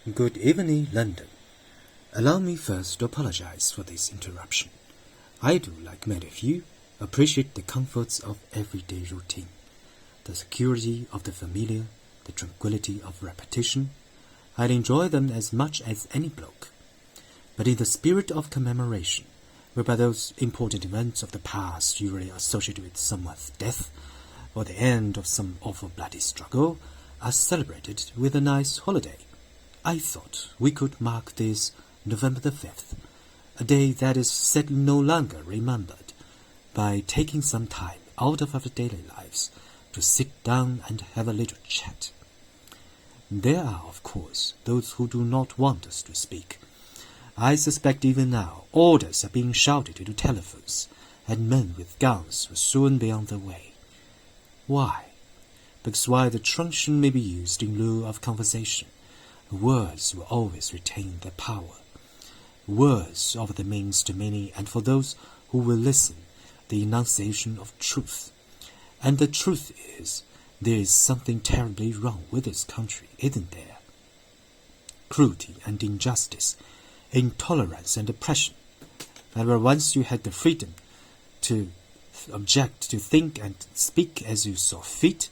Good evening, London. Allow me first to apologize for this interruption. I do, like many of you, appreciate the comforts of everyday routine, the security of the familiar, the tranquility of repetition. I'd enjoy them as much as any bloke. But in the spirit of commemoration, whereby those important events of the past usually associated with someone's death or the end of some awful bloody struggle are celebrated with a nice holiday, I thought we could mark this November the 5th, a day that is sadly no longer remembered, by taking some time out of our daily lives to sit down and have a little chat. There are, of course, those who do not want us to speak. I suspect even now orders are being shouted into telephones, and men with guns will soon be on their way. Why? Because while the truncheon may be used in lieu of conversation, words will always retain their power. Words offer the means to many, and for those who will listen, the enunciation of truth. And the truth is, there is something terribly wrong with this country, isn't there? Cruelty and injustice, intolerance and oppression. And where once you had the freedom to object, to think and speak as you saw fit,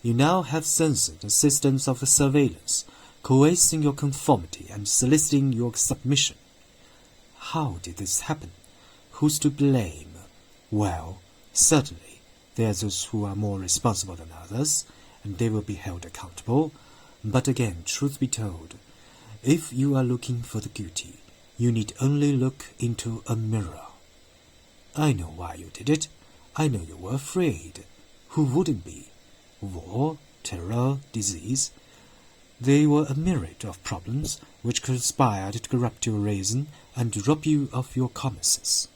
you now have censored systems of surveillance, coercing your conformity and soliciting your submission. How did this happen? Who's to blame? Well, certainly, there are those who are more responsible than others, and they will be held accountable. But again, truth be told, if you are looking for the guilty, you need only look into a mirror. I know why you did it. I know you were afraid. Who wouldn't be? War, terror, disease. They were a myriad of problems which conspired to corrupt your reason and rob you of your common sense.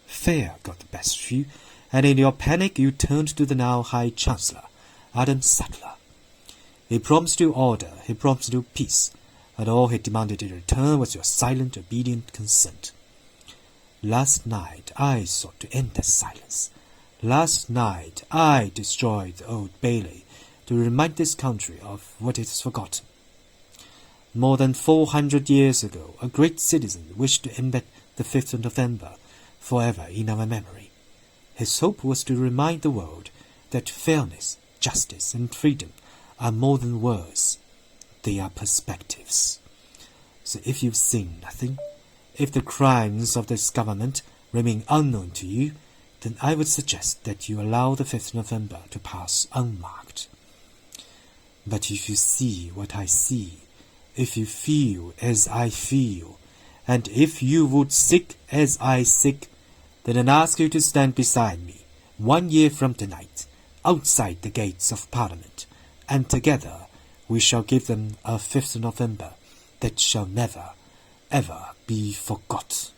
Fear got the best of you, and in your panic you turned to the now High Chancellor, Adam Sattler. He promised you order, he promised you peace, and all he demanded in return was your silent, obedient consent. Last night I sought to end that silence. Last night I destroyed the Old Bailey to remind this country of what it has forgotten. More than 400 years ago, a great citizen wished to embed the 5th of November forever in our memory. His hope was to remind the world that fairness, justice, and freedom are more than words. They are perspectives. So if you've seen nothing, if the crimes of this government remain unknown to you, then I would suggest that you allow the 5th of November to pass unmarked. But if you see what I see, if you feel as I feel, and if you would sick as I sick, then I ask you to stand beside me 1 year from tonight, outside the gates of Parliament, and together we shall give them a 5th of November that shall never, ever be forgot.